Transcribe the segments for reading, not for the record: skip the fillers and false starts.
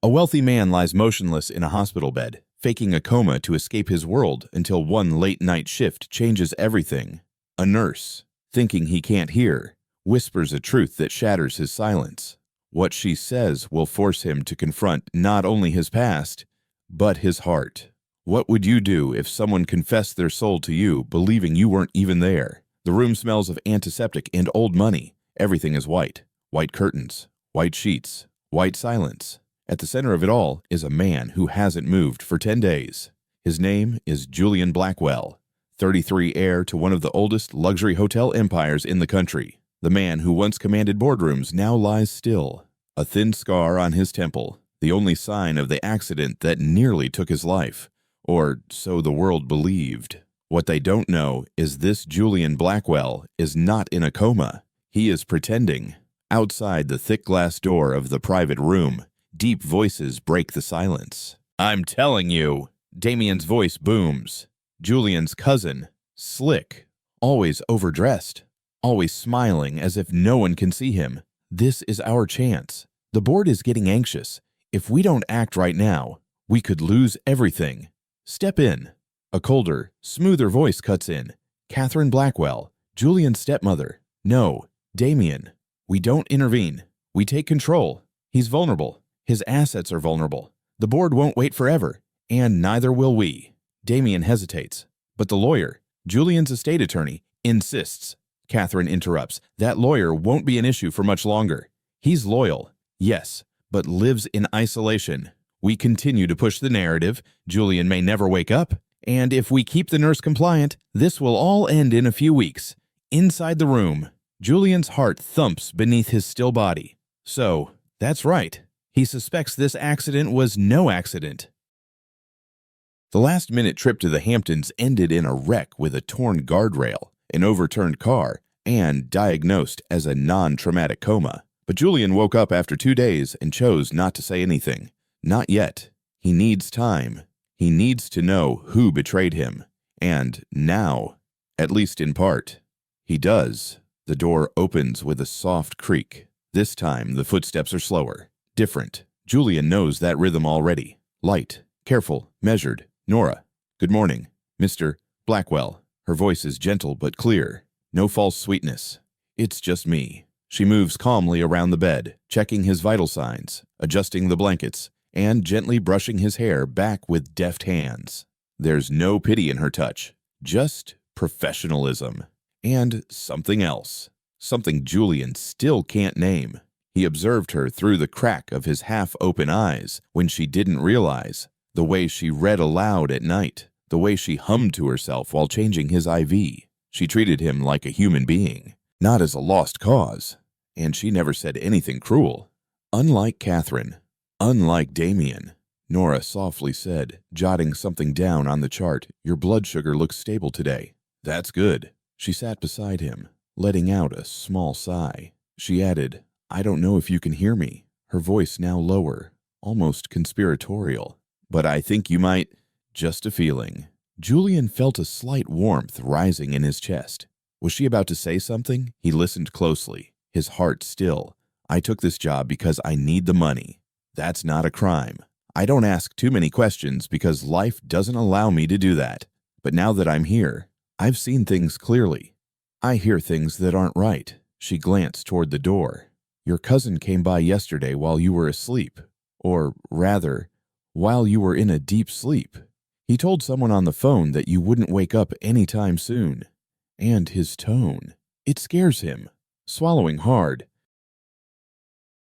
A wealthy man lies motionless in a hospital bed, faking a coma to escape his world until one late-night shift changes everything. A nurse, thinking he can't hear, whispers a truth that shatters his silence. What she says will force him to confront not only his past, but his heart. What would you do if someone confessed their soul to you, believing you weren't even there? The room smells of antiseptic and old money. Everything is white. White curtains, white sheets, white silence. At the center of it all is a man who hasn't moved for 10 days. His name is Julian Blackwell, 33, heir to one of the oldest luxury hotel empires in the country. The man who once commanded boardrooms now lies still, a thin scar on his temple, the only sign of the accident that nearly took his life, or so the world believed. What they don't know is this Julian Blackwell is not in a coma. He is pretending. Outside the thick glass door of the private room, deep voices break the silence. "I'm telling you," Damien's voice booms. Julian's cousin, slick, always overdressed, always smiling as if no one can see him. "This is our chance. The board is getting anxious. If we don't act right now, we could lose everything. Step in." A colder, smoother voice cuts in. "Catherine Blackwell, Julian's stepmother. No, Damien. We don't intervene. We take control. He's vulnerable. His assets are vulnerable. The board won't wait forever, and neither will we." Damien hesitates, but the lawyer, Julian's estate attorney, insists. Catherine interrupts. "That lawyer won't be an issue for much longer. He's loyal, yes, but lives in isolation. We continue to push the narrative. Julian may never wake up, and if we keep the nurse compliant, this will all end in a few weeks." Inside the room, Julian's heart thumps beneath his still body. So, that's right. He suspects this accident was no accident. The last-minute trip to the Hamptons ended in a wreck with a torn guardrail, an overturned car, and diagnosed as a non-traumatic coma. But Julian woke up after 2 days and chose not to say anything. Not yet. He needs time. He needs to know who betrayed him. And now, at least in part, he does. The door opens with a soft creak. This time, the footsteps are slower. Different. Julian knows that rhythm already. Light, careful, measured. "Nora, good morning, Mr. Blackwell." Her voice is gentle but clear. No false sweetness. "It's just me." She moves calmly around the bed, checking his vital signs, adjusting the blankets, and gently brushing his hair back with deft hands. There's no pity in her touch, just professionalism. And something else. Something Julian still can't name. He observed her through the crack of his half-open eyes when she didn't realize. The way she read aloud at night. The way she hummed to herself while changing his IV. She treated him like a human being, not as a lost cause. And she never said anything cruel. Unlike Catherine. Unlike Damien. Nora softly said, jotting something down on the chart. "Your blood sugar looks stable today." "That's good." She sat beside him, letting out a small sigh. She added, "I don't know if you can hear me." Her voice now lower, almost conspiratorial. "But I think you might." Just a feeling. Julian felt a slight warmth rising in his chest. Was she about to say something? He listened closely, his heart still. "I took this job because I need the money. That's not a crime. I don't ask too many questions because life doesn't allow me to do that. But now that I'm here, I've seen things clearly. I hear things that aren't right." She glanced toward the door. "Your cousin came by yesterday while you were asleep. Or rather, while you were in a deep sleep. He told someone on the phone that you wouldn't wake up anytime soon. And his tone. It scares him." Swallowing hard.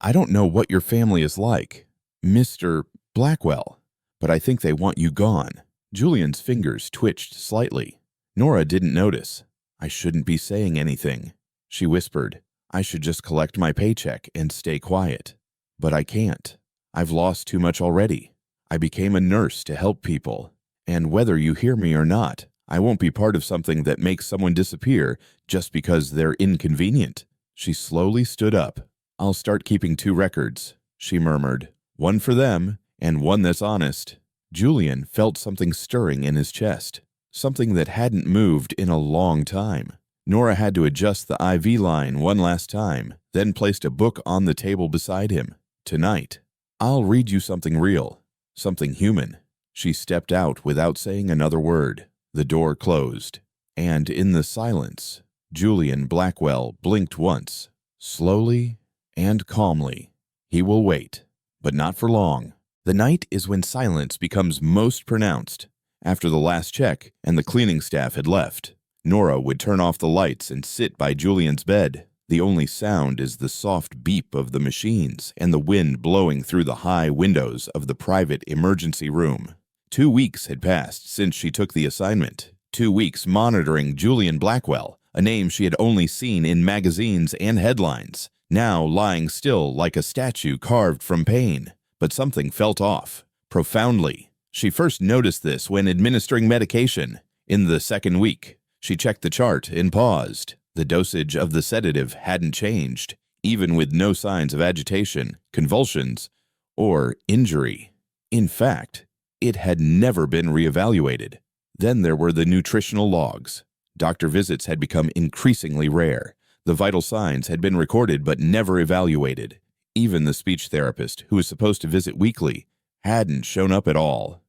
"I don't know what your family is like, Mr. Blackwell, but I think they want you gone." Julian's fingers twitched slightly. Nora didn't notice. "I shouldn't be saying anything," she whispered. "I should just collect my paycheck and stay quiet. But I can't. I've lost too much already. I became a nurse to help people. And whether you hear me or not, I won't be part of something that makes someone disappear just because they're inconvenient." She slowly stood up. "I'll start keeping 2 records," she murmured. "One for them, and one that's honest." Julian felt something stirring in his chest. Something that hadn't moved in a long time. Nora had to adjust the IV line one last time, then placed a book on the table beside him. Tonight, I'll read you something real, something human." She stepped out without saying another word. The door closed, and in the silence, Julian Blackwell blinked once, slowly and calmly. He will wait, but not for long. The night is when silence becomes most pronounced. After the last check and the cleaning staff had left, Nora would turn off the lights and sit by Julian's bed. The only sound is the soft beep of the machines and the wind blowing through the high windows of the private emergency room. 2 weeks had passed since she took the assignment. 2 weeks monitoring Julian Blackwell, a name she had only seen in magazines and headlines, now lying still like a statue carved from pain. But something felt off, profoundly. She first noticed this when administering medication. In the second week, she checked the chart and paused. The dosage of the sedative hadn't changed, even with no signs of agitation, convulsions, or injury. In fact, it had never been reevaluated. Then there were the nutritional logs. Doctor visits had become increasingly rare. The vital signs had been recorded but never evaluated. Even the speech therapist, who was supposed to visit weekly, hadn't shown up at all.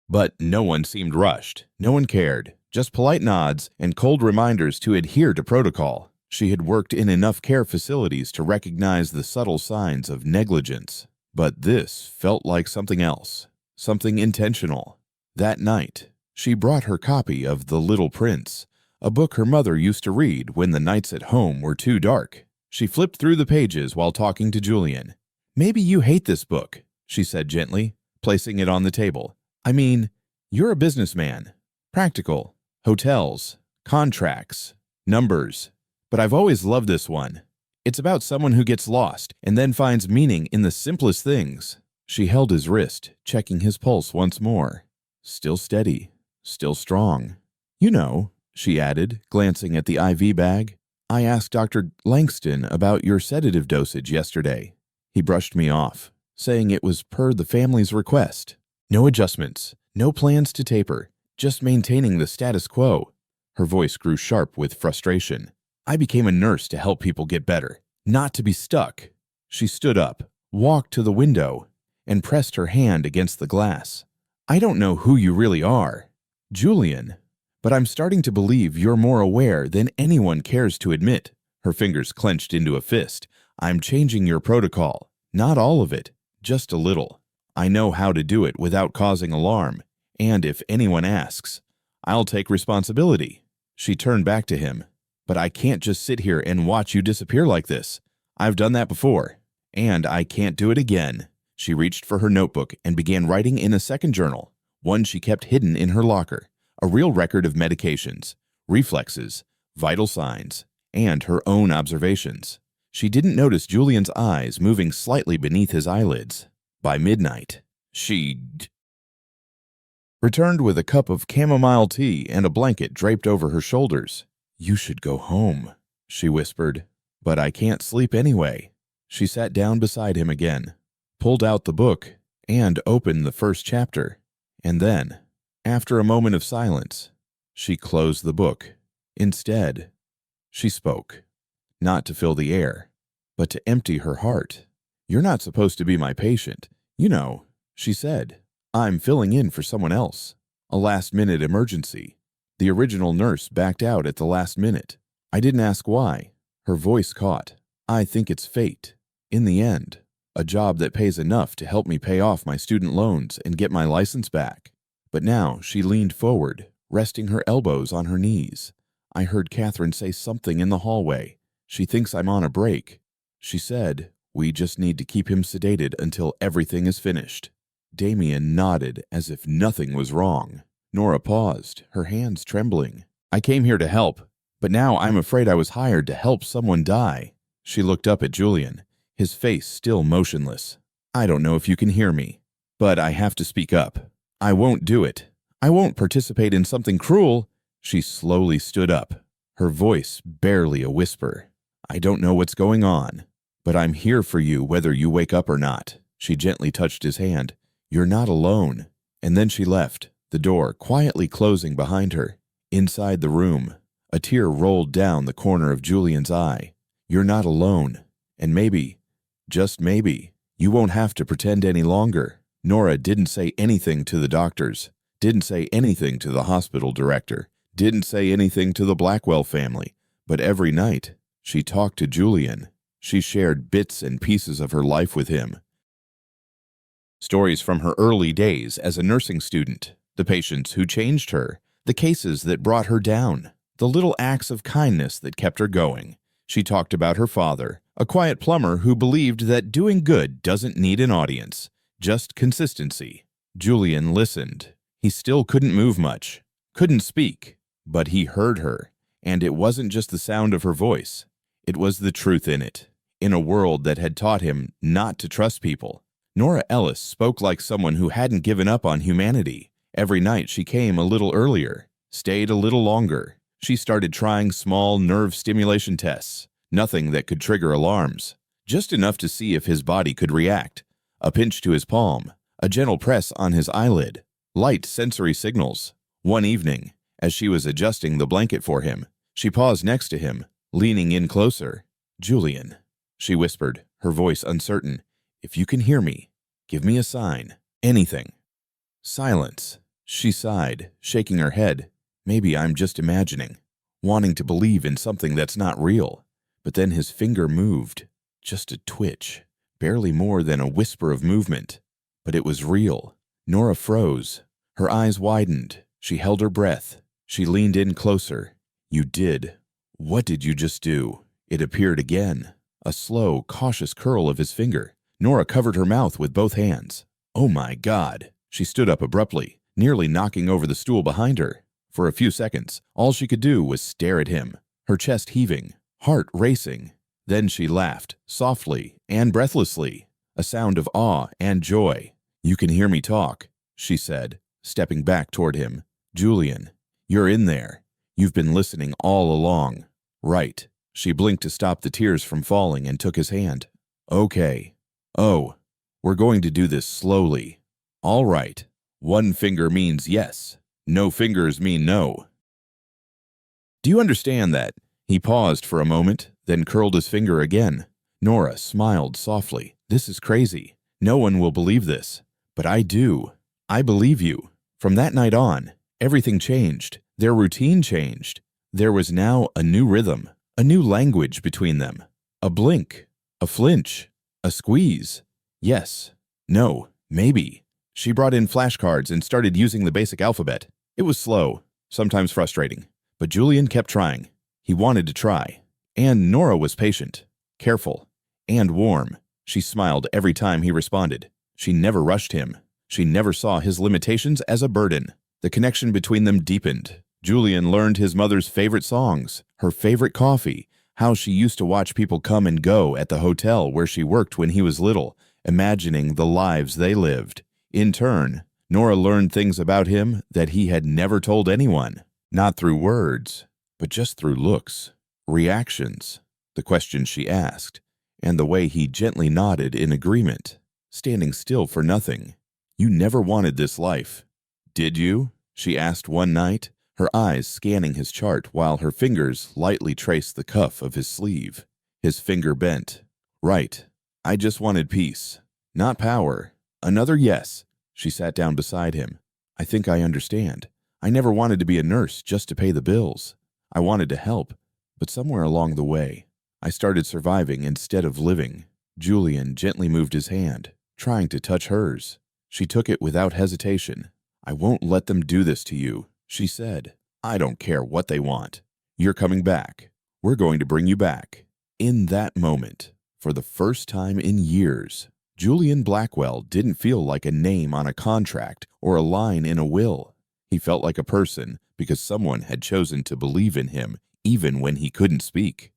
But no one seemed rushed. No one cared. Just polite nods and cold reminders to adhere to protocol. She had worked in enough care facilities to recognize the subtle signs of negligence. But this felt like something else, something intentional. That night, she brought her copy of The Little Prince, a book her mother used to read when the nights at home were too dark. She flipped through the pages while talking to Julian. "Maybe you hate this book," she said gently, placing it on the table. "I mean, you're a businessman. Practical. Hotels, contracts, numbers. But I've always loved this one. It's about someone who gets lost and then finds meaning in the simplest things." She held his wrist, checking his pulse once more. Still steady, still strong. "You know," she added, glancing at the IV bag, "I asked Dr. Langston about your sedative dosage yesterday. He brushed me off, saying it was per the family's request. No adjustments, no plans to taper, just maintaining the status quo." Her voice grew sharp with frustration. "I became a nurse to help people get better, not to be stuck." She stood up, walked to the window, and pressed her hand against the glass. "I don't know who you really are, Julian, but I'm starting to believe you're more aware than anyone cares to admit." Her fingers clenched into a fist. "I'm changing your protocol. Not all of it, just a little. I know how to do it without causing alarm. And if anyone asks, I'll take responsibility." She turned back to him. "But I can't just sit here and watch you disappear like this. I've done that before, and I can't do it again." She reached for her notebook and began writing in a second journal, one she kept hidden in her locker, a real record of medications, reflexes, vital signs, and her own observations. She didn't notice Julian's eyes moving slightly beneath his eyelids. By midnight, she returned with a cup of chamomile tea and a blanket draped over her shoulders. "You should go home," she whispered. "But I can't sleep anyway." She sat down beside him again, pulled out the book, and opened the first chapter. And then, after a moment of silence, she closed the book. Instead, she spoke, not to fill the air, but to empty her heart. "You're not supposed to be my patient, you know," she said. "I'm filling in for someone else. A last-minute emergency. The original nurse backed out at the last minute. I didn't ask why." Her voice caught. "I think it's fate. In the end, a job that pays enough to help me pay off my student loans and get my license back." But now she leaned forward, resting her elbows on her knees. "I heard Catherine say something in the hallway. She thinks I'm on a break. She said, we just need to keep him sedated until everything is finished." Damien nodded as if nothing was wrong. Nora paused, her hands trembling. "I came here to help, but now I'm afraid I was hired to help someone die." She looked up at Julian, his face still motionless. "I don't know if you can hear me, but I have to speak up. I won't do it. I won't participate in something cruel." She slowly stood up, her voice barely a whisper. "I don't know what's going on, but I'm here for you whether you wake up or not." She gently touched his hand. "You're not alone." And then she left, the door quietly closing behind her. Inside the room, a tear rolled down the corner of Julian's eye. "You're not alone. And maybe, just maybe, You won't have to pretend any longer. Nora didn't say anything to the doctors, didn't say anything to the hospital director, didn't say anything to the Blackwell family, but every night she talked to Julian. She shared bits and pieces of her life with him. Stories from her early days as a nursing student, the patients who changed her, the cases that brought her down, the little acts of kindness that kept her going. She talked about her father, a quiet plumber who believed that doing good doesn't need an audience, just consistency. Julian listened. He still couldn't move much, couldn't speak, but he heard her, and it wasn't just the sound of her voice. It was the truth in it. In a world that had taught him not to trust people, Nora Ellis spoke like someone who hadn't given up on humanity. Every night she came a little earlier, stayed a little longer. She started trying small nerve stimulation tests, nothing that could trigger alarms, just enough to see if his body could react. A pinch to his palm, a gentle press on his eyelid, light sensory signals. One evening, as she was adjusting the blanket for him, she paused next to him, leaning in closer. "Julian," she whispered, her voice uncertain. "If you can hear me, give me a sign. Anything." Silence. She sighed, shaking her head. Maybe I'm just imagining, wanting to believe in something that's not real. But then his finger moved, just a twitch, barely more than a whisper of movement. But it was real. Nora froze. Her eyes widened. She held her breath. She leaned in closer. "You did. What did you just do?" It appeared again, a slow, cautious curl of his finger. Nora covered her mouth with both hands. "Oh my God!" She stood up abruptly, nearly knocking over the stool behind her. For a few seconds, all she could do was stare at him, her chest heaving, heart racing. Then she laughed, softly and breathlessly, a sound of awe and joy. "You can hear me talk," she said, stepping back toward him. "Julian, you're in there. You've been listening all along." "Right." She blinked to stop the tears from falling and took his hand. "Okay. Oh, we're going to do this slowly. All right. One finger means yes. No fingers mean no. Do you understand that?" He paused for a moment, then curled his finger again. Nora smiled softly. "This is crazy. No one will believe this. But I do. I believe you." From that night on, everything changed. Their routine changed. There was now a new rhythm, a new language between them. A blink, a flinch, a squeeze. Yes, no, maybe. She brought in flashcards and started using the basic alphabet. It was slow, sometimes frustrating, but Julian kept trying. He wanted to try. And Nora was patient, careful, and warm. She smiled every time he responded. She never rushed him. She never saw his limitations as a burden. The connection between them deepened. Julian learned his mother's favorite songs, her favorite coffee, how she used to watch people come and go at the hotel where she worked when he was little, imagining the lives they lived. In turn, Nora learned things about him that he had never told anyone, not through words, but just through looks, reactions, the questions she asked, and the way he gently nodded in agreement, standing still for nothing. "You never wanted this life, did you?" she asked one night, her eyes scanning his chart while her fingers lightly traced the cuff of his sleeve. His finger bent. "Right. I just wanted peace, not power." Another yes. She sat down beside him. "I think I understand. I never wanted to be a nurse just to pay the bills. I wanted to help, but somewhere along the way, I started surviving instead of living." Julian gently moved his hand, trying to touch hers. She took it without hesitation. "I won't let them do this to you," she said. "I don't care what they want. You're coming back. We're going to bring you back." In that moment, for the first time in years, Julian Blackwell didn't feel like a name on a contract or a line in a will. He felt like a person because someone had chosen to believe in him even when he couldn't speak.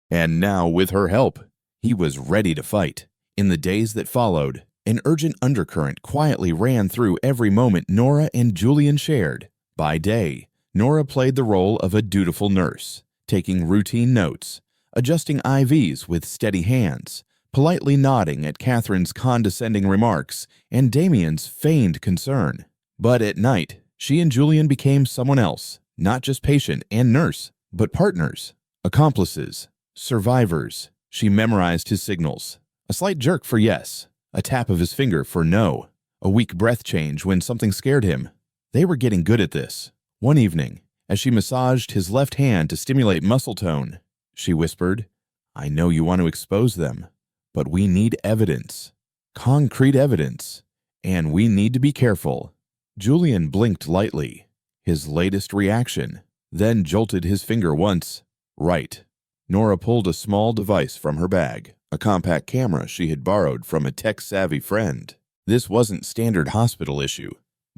And now, with her help, he was ready to fight. In the days that followed, an urgent undercurrent quietly ran through every moment Nora and Julian shared. By day, Nora played the role of a dutiful nurse, taking routine notes, adjusting IVs with steady hands, politely nodding at Catherine's condescending remarks and Damien's feigned concern. But at night, she and Julian became someone else, not just patient and nurse, but partners, accomplices, survivors. She memorized his signals, a A slight jerk for yes, a tap of his finger for no, a weak breath change when something scared him. They were getting good at this. One evening, as she massaged his left hand to stimulate muscle tone, she whispered, "I know you want to expose them, but we need evidence. Concrete evidence. And we need to be careful." Julian blinked lightly, his latest reaction, then jolted his finger once. Right. Nora pulled a small device from her bag, a compact camera she had borrowed from a tech-savvy friend. This wasn't standard hospital issue,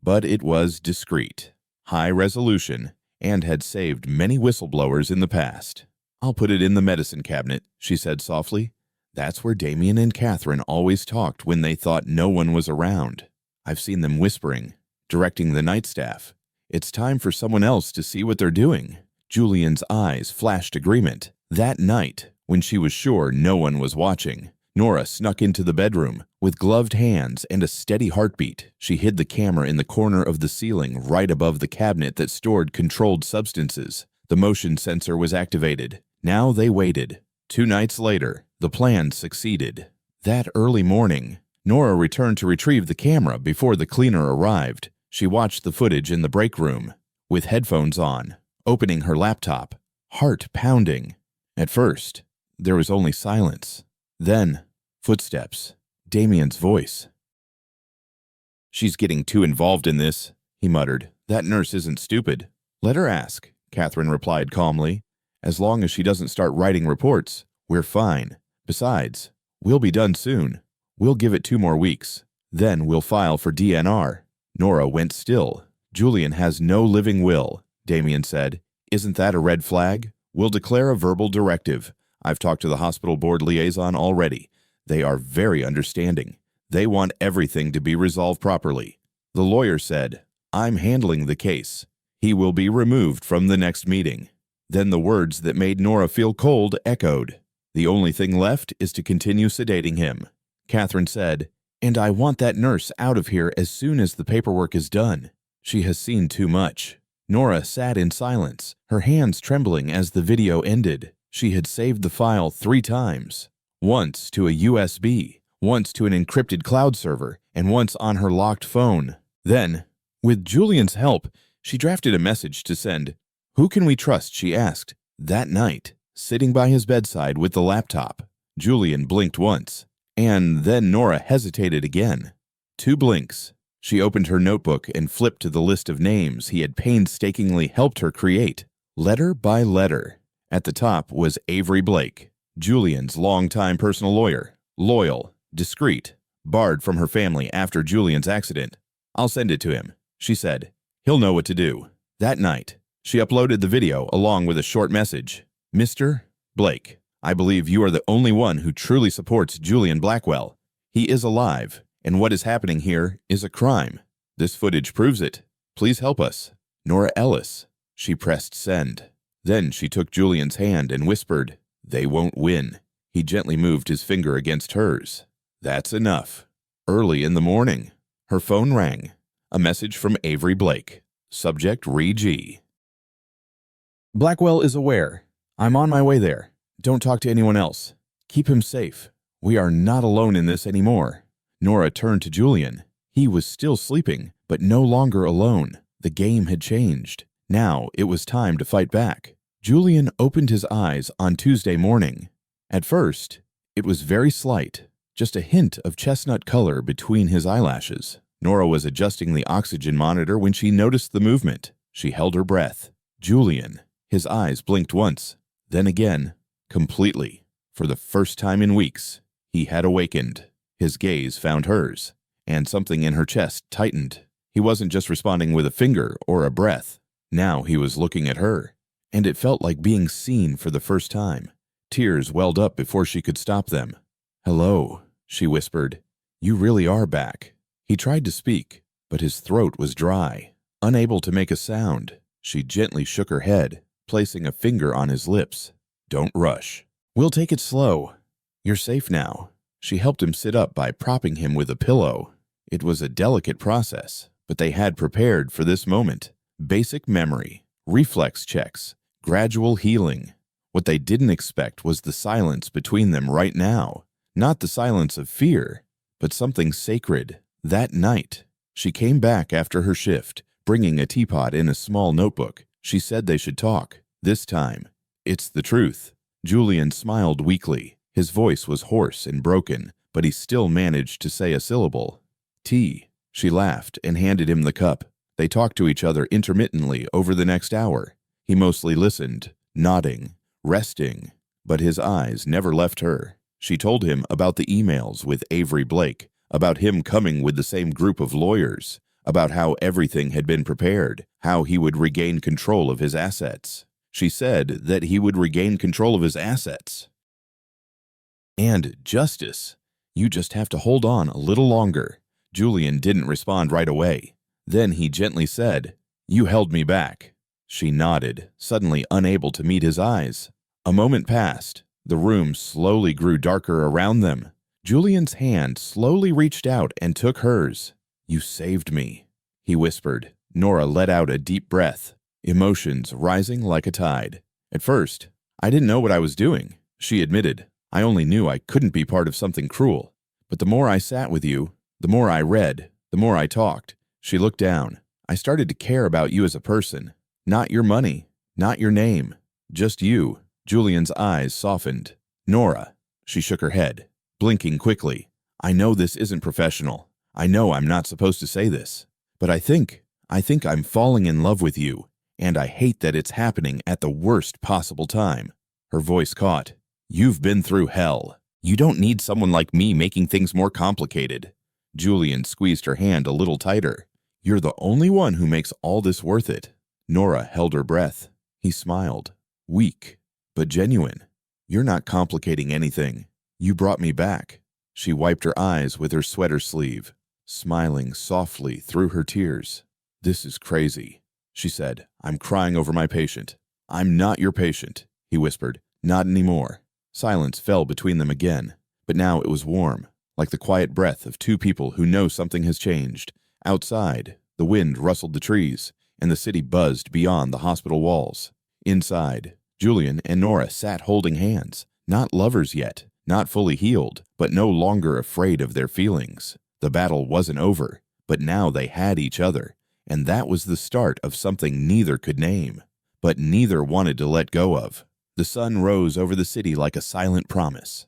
but it was discreet, high resolution, and had saved many whistleblowers in the past. "I'll put it in the medicine cabinet," she said softly. "That's where Damien and Catherine always talked when they thought no one was around. I've seen them whispering, directing the night staff. It's time for someone else to see what they're doing." Julian's eyes flashed agreement. That night, when she was sure no one was watching, Nora snuck into the bedroom. With gloved hands and a steady heartbeat, she hid the camera in the corner of the ceiling right above the cabinet that stored controlled substances. The motion sensor was activated. Now they waited. 2 nights later, the plan succeeded. That early morning, Nora returned to retrieve the camera before the cleaner arrived. She watched the footage in the break room, with headphones on, opening her laptop, heart pounding. At first, there was only silence. Then, footsteps. Damien's voice. "She's getting too involved in this," he muttered. "That nurse isn't stupid." "Let her ask," Catherine replied calmly. "As long as she doesn't start writing reports, we're fine. Besides, we'll be done soon. We'll give it 2 more weeks. Then we'll file for DNR." Nora went still. "Julian has no living will," Damien said. "Isn't that a red flag? We'll declare a verbal directive. I've talked to the hospital board liaison already. They are very understanding. They want everything to be resolved properly." The lawyer said, "I'm handling the case. He will be removed from the next meeting." Then the words that made Nora feel cold echoed. "The only thing left is to continue sedating him." Catherine said, "And I want that nurse out of here as soon as the paperwork is done. She has seen too much." Nora sat in silence, her hands trembling as the video ended. She had saved the file 3 times. Once to a USB, once to an encrypted cloud server, and once on her locked phone. Then, with Julian's help, she drafted a message to send. "Who can we trust?" she asked. That night, sitting by his bedside with the laptop, Julian blinked once, and then Nora hesitated again. 2 blinks. She opened her notebook and flipped to the list of names he had painstakingly helped her create, letter by letter. At the top was Avery Blake, Julian's longtime personal lawyer, loyal, discreet, barred from her family after Julian's accident. "I'll send it to him," she said. "He'll know what to do." That night, she uploaded the video along with a short message. "Mr. Blake, I believe you are the only one who truly supports Julian Blackwell. He is alive, and what is happening here is a crime. This footage proves it. Please help us. Nora Ellis." She pressed send. Then she took Julian's hand and whispered, "They won't win." He gently moved his finger against hers. "That's enough." Early in the morning, her phone rang. A message from Avery Blake. Subject Re-G. "Blackwell is aware. I'm on my way there. Don't talk to anyone else. Keep him safe. We are not alone in this anymore." Nora turned to Julian. He was still sleeping, but no longer alone. The game had changed. Now it was time to fight back. Julian opened his eyes on Tuesday morning. At first, it was very slight, just a hint of chestnut color between his eyelashes. Nora was adjusting the oxygen monitor when she noticed the movement. She held her breath. Julian. His eyes blinked once, then again, completely. For the first time in weeks, he had awakened. His gaze found hers, and something in her chest tightened. He wasn't just responding with a finger or a breath. Now he was looking at her, and it felt like being seen for the first time. Tears welled up before she could stop them. "Hello," she whispered. "You really are back." He tried to speak, but his throat was dry. Unable to make a sound, she gently shook her head, placing a finger on his lips. "Don't rush. We'll take it slow. You're safe now." She helped him sit up by propping him with a pillow. It was a delicate process, but they had prepared for this moment. Basic memory, reflex checks, gradual healing. What they didn't expect was the silence between them right now. Not the silence of fear, but something sacred. That night, she came back after her shift, bringing a teapot and a small notebook. She said they should talk. This time, it's the truth. Julian smiled weakly. His voice was hoarse and broken, but he still managed to say a syllable. Tea. She laughed and handed him the cup. They talked to each other intermittently over the next hour. He mostly listened, nodding, resting, but his eyes never left her. She told him about the emails with Avery Blake, about him coming with the same group of lawyers, about how everything had been prepared, how he would regain control of his assets. She said that he would regain control of his assets. And justice. You just have to hold on a little longer. Julian didn't respond right away. Then he gently said, "You held me back." She nodded, suddenly unable to meet his eyes. A moment passed. The room slowly grew darker around them. Julian's hand slowly reached out and took hers. "You saved me," he whispered. Nora let out a deep breath, emotions rising like a tide. "At first, I didn't know what I was doing," she admitted. "I only knew I couldn't be part of something cruel. But the more I sat with you, the more I read, the more I talked." She looked down. "I started to care about you as a person. Not your money, not your name, just you." Julian's eyes softened. "Nora," she shook her head, blinking quickly. "I know this isn't professional. I know I'm not supposed to say this. But I think I'm falling in love with you, and I hate that it's happening at the worst possible time." Her voice caught. "You've been through hell. You don't need someone like me making things more complicated." Julian squeezed her hand a little tighter. "You're the only one who makes all this worth it." Nora held her breath. He smiled, weak, but genuine. "You're not complicating anything. You brought me back." She wiped her eyes with her sweater sleeve, smiling softly through her tears. "This is crazy," she said. "I'm crying over my patient." "I'm not your patient," he whispered. "Not anymore." Silence fell between them again, but now it was warm, like the quiet breath of two people who know something has changed. Outside, the wind rustled the trees, and the city buzzed beyond the hospital walls. Inside, Julian and Nora sat holding hands, not lovers yet, not fully healed, but no longer afraid of their feelings. The battle wasn't over, but now they had each other, and that was the start of something neither could name, but neither wanted to let go of. The sun rose over the city like a silent promise.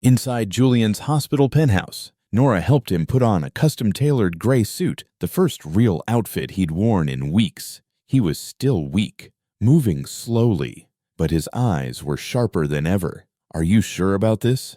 Inside Julian's hospital penthouse, Nora helped him put on a custom-tailored gray suit, the first real outfit he'd worn in weeks. He was still weak, moving slowly, but his eyes were sharper than ever. "Are you sure about this?"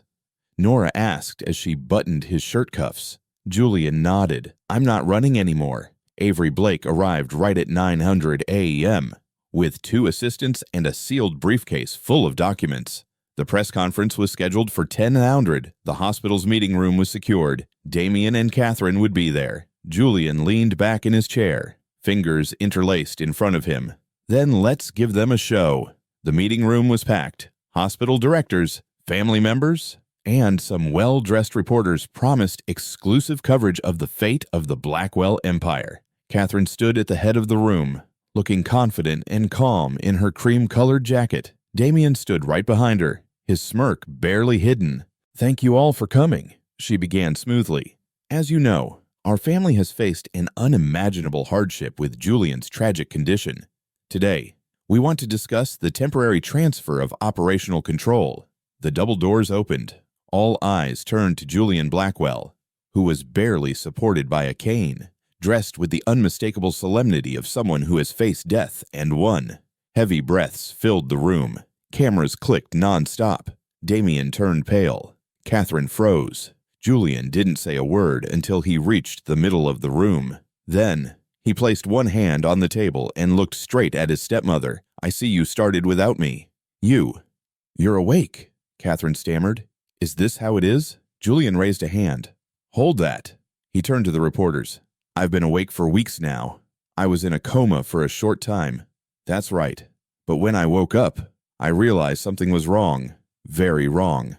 Nora asked as she buttoned his shirt cuffs. Julian nodded. "I'm not running anymore." Avery Blake arrived right at 900 a.m. with 2 assistants and a sealed briefcase full of documents. The press conference was scheduled for 10:00. The hospital's meeting room was secured. Damien and Catherine would be there. Julian leaned back in his chair, fingers interlaced in front of him. "Then let's give them a show." The meeting room was packed. Hospital directors, family members, and some well-dressed reporters promised exclusive coverage of the fate of the Blackwell Empire. Catherine stood at the head of the room, looking confident and calm in her cream-colored jacket. Damien stood right behind her, his smirk barely hidden. "Thank you all for coming," she began smoothly. "As you know, our family has faced an unimaginable hardship with Julian's tragic condition. Today, we want to discuss the temporary transfer of operational control." The double doors opened. All eyes turned to Julian Blackwell, who was barely supported by a cane, dressed with the unmistakable solemnity of someone who has faced death and won. Heavy breaths filled the room. Cameras clicked non-stop. Damien turned pale. Catherine froze. Julian didn't say a word until he reached the middle of the room. Then, he placed one hand on the table and looked straight at his stepmother. "I see you started without me. You're awake," Catherine stammered. "Is this how it is?" Julian raised a hand. "Hold that." He turned to the reporters. "I've been awake for weeks now. I was in a coma for a short time." "That's right. But when I woke up, I realized something was wrong. Very wrong."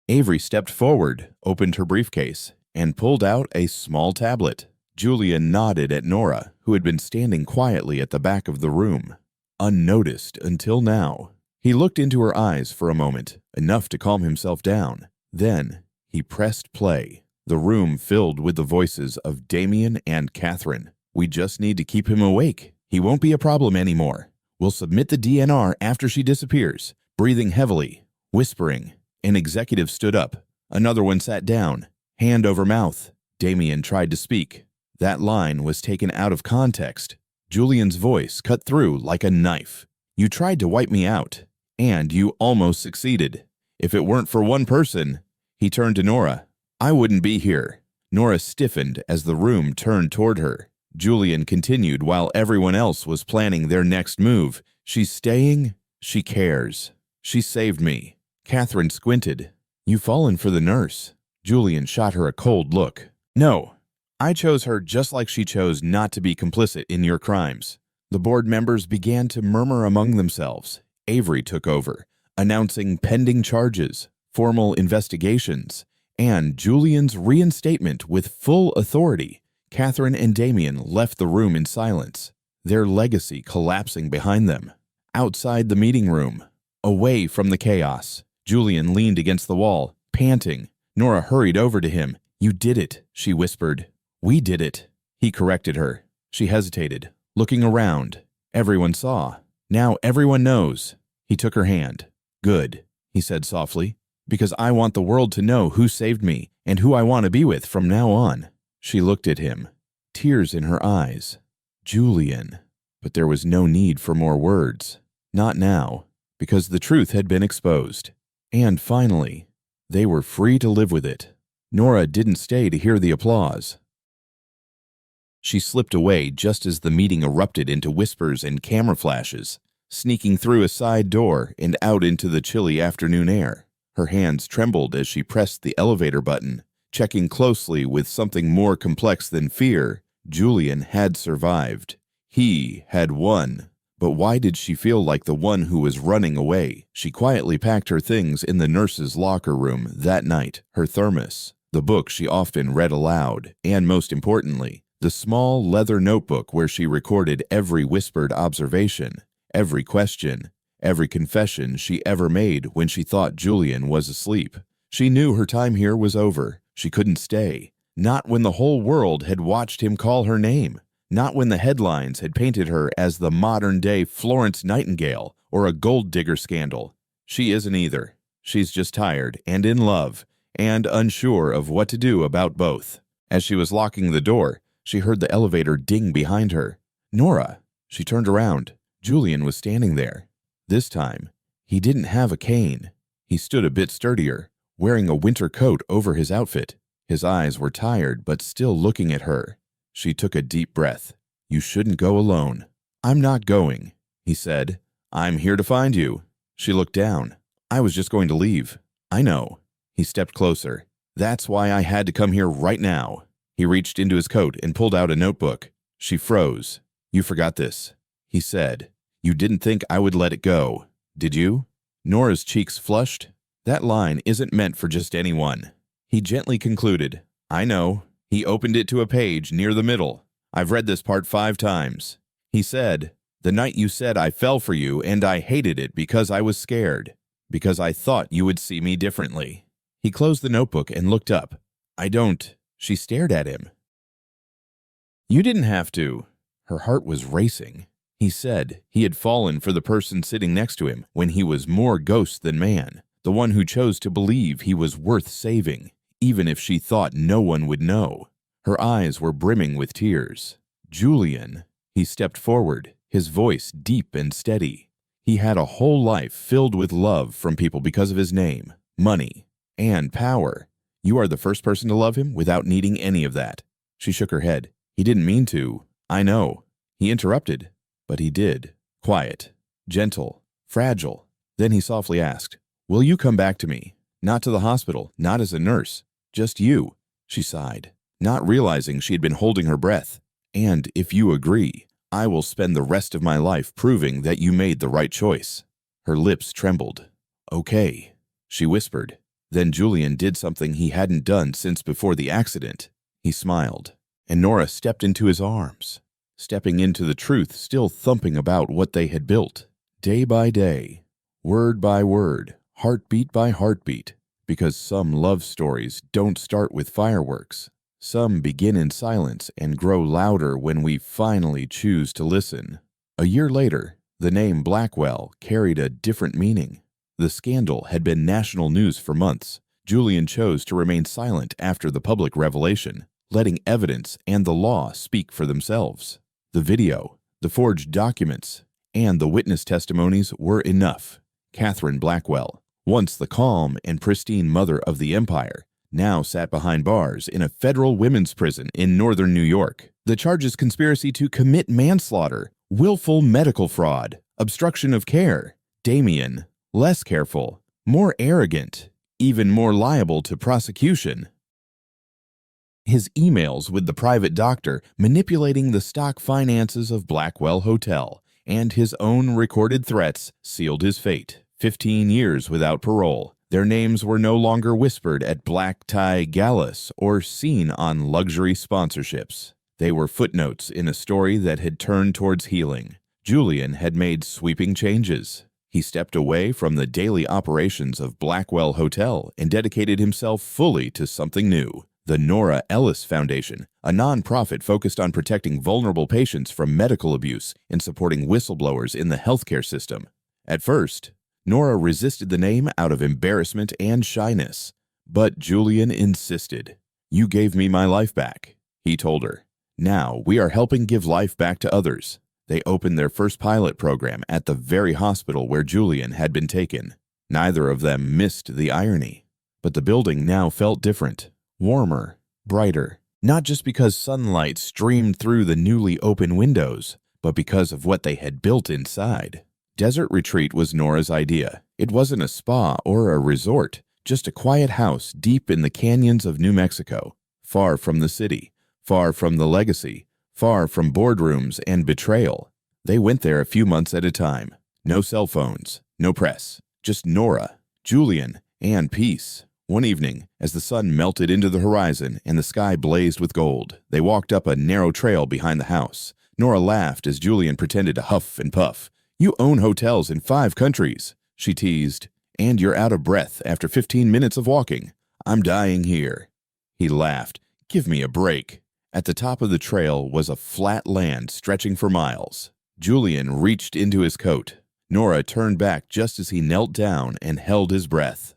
Avery stepped forward, opened her briefcase, and pulled out a small tablet. Julian nodded at Nora, who had been standing quietly at the back of the room, unnoticed until now. He looked into her eyes for a moment, enough to calm himself down. Then he pressed play. The room filled with the voices of Damien and Catherine. "We just need to keep him awake. He won't be a problem anymore. We'll submit the DNR after she disappears." Breathing heavily, whispering, an executive stood up. Another one sat down, hand over mouth. Damien tried to speak. That line was taken out of context. Julian's voice cut through like a knife. "You tried to wipe me out, and you almost succeeded. If it weren't for one person," he turned to Nora, "I wouldn't be here." Nora stiffened as the room turned toward her. Julian continued while everyone else was planning their next move. "She's staying. She cares. She saved me." Catherine squinted. "You've fallen for the nurse." Julian shot her a cold look. "No. I chose her just like she chose not to be complicit in your crimes." The board members began to murmur among themselves. Avery took over, announcing pending charges, formal investigations, and Julian's reinstatement with full authority. Catherine and Damien left the room in silence, their legacy collapsing behind them. Outside the meeting room, away from the chaos, Julian leaned against the wall, panting. Nora hurried over to him. "You did it," she whispered. "We did it." He corrected her. She hesitated, looking around. Everyone saw. "Now everyone knows." He took her hand. "Good," he said softly, "because I want the world to know who saved me and who I want to be with from now on." She looked at him, tears in her eyes. Julian. But there was no need for more words. Not now, because the truth had been exposed. And finally, they were free to live with it. Nora didn't stay to hear the applause. She slipped away just as the meeting erupted into whispers and camera flashes, sneaking through a side door and out into the chilly afternoon air. Her hands trembled as she pressed the elevator button, checking closely with something more complex than fear. Julian had survived. He had won. But why did she feel like the one who was running away? She quietly packed her things in the nurse's locker room that night, her thermos, the book she often read aloud, and most importantly, the small leather notebook where she recorded every whispered observation, every question, every confession she ever made when she thought Julian was asleep. She knew her time here was over. She couldn't stay. Not when the whole world had watched him call her name. Not when the headlines had painted her as the modern-day Florence Nightingale or a gold digger scandal. She isn't either. She's just tired and in love and unsure of what to do about both. As she was locking the door, she heard the elevator ding behind her. "Nora!" She turned around. Julian was standing there. This time, he didn't have a cane. He stood a bit sturdier, wearing a winter coat over his outfit. His eyes were tired but still looking at her. She took a deep breath. "You shouldn't go alone." "I'm not going," he said. "I'm here to find you." She looked down. "I was just going to leave." "I know." He stepped closer. "That's why I had to come here right now." He reached into his coat and pulled out a notebook. She froze. "You forgot this," he said. "You didn't think I would let it go, did you?" Nora's cheeks flushed. "That line isn't meant for just anyone." He gently concluded. "I know." He opened it to a page near the middle. "I've read this part 5 times. He said, "The night you said I fell for you and I hated it because I was scared, because I thought you would see me differently." He closed the notebook and looked up. "I don't." She stared at him. "You didn't have to." Her heart was racing. He said he had fallen for the person sitting next to him when he was more ghost than man, the one who chose to believe he was worth saving, even if she thought no one would know. Her eyes were brimming with tears. "Julian." He stepped forward, his voice deep and steady. He had a whole life filled with love from people because of his name, money, and power. You are the first person to love him without needing any of that." She shook her head. "He didn't mean to. I know." He interrupted, but he did. Quiet, gentle, fragile. Then he softly asked, "Will you come back to me? Not to the hospital, not as a nurse. Just you." She sighed, not realizing she had been holding her breath. "And if you agree, I will spend the rest of my life proving that you made the right choice." Her lips trembled. "Okay," she whispered. Then Julian did something he hadn't done since before the accident. He smiled, and Nora stepped into his arms, stepping into the truth still thumping about what they had built. Day by day, word by word, heartbeat by heartbeat, because some love stories don't start with fireworks. Some begin in silence and grow louder when we finally choose to listen. A year later, the name Blackwell carried a different meaning. The scandal had been national news for months. Julian chose to remain silent after the public revelation, letting evidence and the law speak for themselves. The video, the forged documents, and the witness testimonies were enough. Catherine Blackwell, once the calm and pristine mother of the empire, now sat behind bars in a federal women's prison in northern New York. The charges: conspiracy to commit manslaughter, willful medical fraud, obstruction of care. Damien, less careful, more arrogant, even more liable to prosecution. His emails with the private doctor manipulating the stock finances of Blackwell Hotel and his own recorded threats sealed his fate. 15 years without parole. Their names were no longer whispered at black tie galas or seen on luxury sponsorships. They were footnotes in a story that had turned towards healing. Julian had made sweeping changes. He stepped away from the daily operations of Blackwell Hotel and dedicated himself fully to something new. The Nora Ellis Foundation, a nonprofit focused on protecting vulnerable patients from medical abuse and supporting whistleblowers in the healthcare system. At first, Nora resisted the name out of embarrassment and shyness, but Julian insisted. "You gave me my life back," he told her. "Now we are helping give life back to others." They opened their first pilot program at the very hospital where Julian had been taken. Neither of them missed the irony, but the building now felt different, warmer, brighter, not just because sunlight streamed through the newly open windows, but because of what they had built inside. Desert Retreat was Nora's idea. It wasn't a spa or a resort, just a quiet house deep in the canyons of New Mexico, far from the city, far from the legacy, far from boardrooms and betrayal. They went there a few months at a time. No cell phones, no press, just Nora, Julian, and peace. One evening, as the sun melted into the horizon and the sky blazed with gold, they walked up a narrow trail behind the house. Nora laughed as Julian pretended to huff and puff. "You own hotels in 5 countries, she teased, "and you're out of breath after 15 minutes of walking. I'm dying here." He laughed. "Give me a break." At the top of the trail was a flat land stretching for miles. Julian reached into his coat. Nora turned back just as he knelt down and held his breath.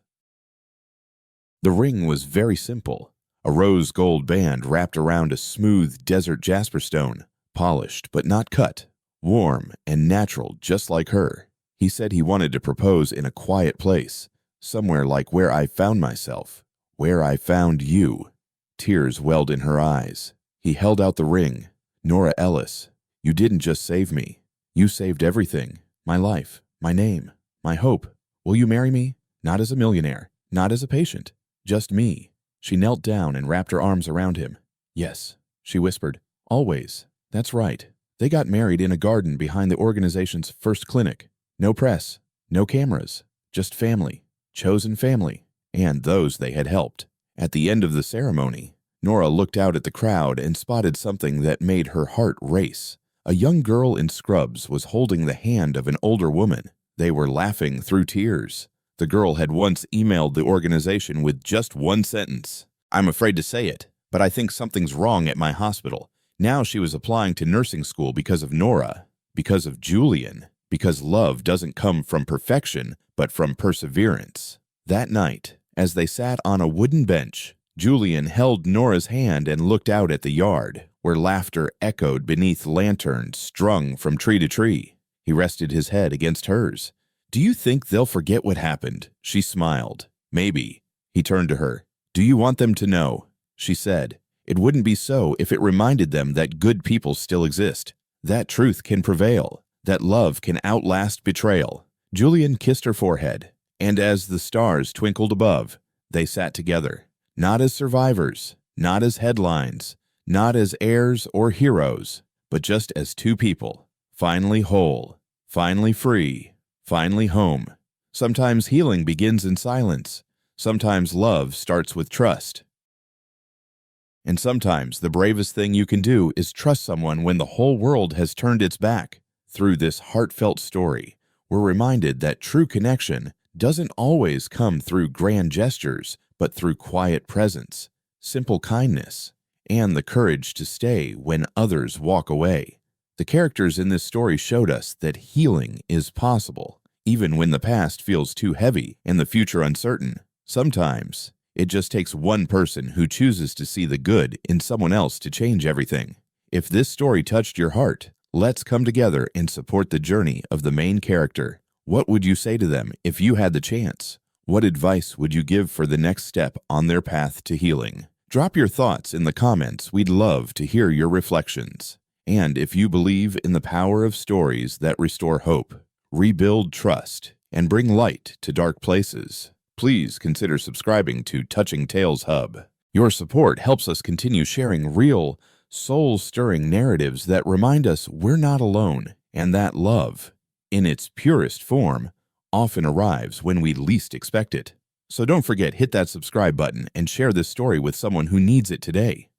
The ring was very simple. A rose gold band wrapped around a smooth desert jasper stone, polished but not cut. Warm and natural, just like her. He said he wanted to propose in a quiet place, somewhere like where I found myself, where I found you. Tears welled in her eyes. He held out the ring. "Nora Ellis, you didn't just save me. You saved everything. My life, my name, my hope. Will you marry me? Not as a millionaire, not as a patient, just me." She knelt down and wrapped her arms around him. "Yes," she whispered. "Always. That's right." They got married in a garden behind the organization's first clinic. No press, no cameras, just family, chosen family, and those they had helped. At the end of the ceremony, Nora looked out at the crowd and spotted something that made her heart race. A young girl in scrubs was holding the hand of an older woman. They were laughing through tears. The girl had once emailed the organization with just one sentence: "I'm afraid to say it, but I think something's wrong at my hospital." Now she was applying to nursing school because of Nora, because of Julian, because love doesn't come from perfection, but from perseverance. That night, as they sat on a wooden bench, Julian held Nora's hand and looked out at the yard, where laughter echoed beneath lanterns strung from tree to tree. He rested his head against hers. "Do you think they'll forget what happened?" She smiled. "Maybe." He turned to her. "Do you want them to know?" She said. "It wouldn't be so if it reminded them that good people still exist, that truth can prevail, that love can outlast betrayal." Julian kissed her forehead, and as the stars twinkled above, they sat together, not as survivors, not as headlines, not as heirs or heroes, but just as two people, finally whole, finally free, finally home. Sometimes healing begins in silence. Sometimes love starts with trust. And sometimes the bravest thing you can do is trust someone when the whole world has turned its back. Through this heartfelt story, we're reminded that true connection doesn't always come through grand gestures, but through quiet presence, simple kindness, and the courage to stay when others walk away. The characters in this story showed us that healing is possible, even when the past feels too heavy and the future uncertain. Sometimes, it just takes one person who chooses to see the good in someone else to change everything. If this story touched your heart, let's come together and support the journey of the main character. What would you say to them if you had the chance? What advice would you give for the next step on their path to healing? Drop your thoughts in the comments. We'd love to hear your reflections. And if you believe in the power of stories that restore hope, rebuild trust, and bring light to dark places, please consider subscribing to Touching Tales Hub. Your support helps us continue sharing real, soul-stirring narratives that remind us we're not alone and that love, in its purest form, often arrives when we least expect it. So don't forget, hit that subscribe button and share this story with someone who needs it today.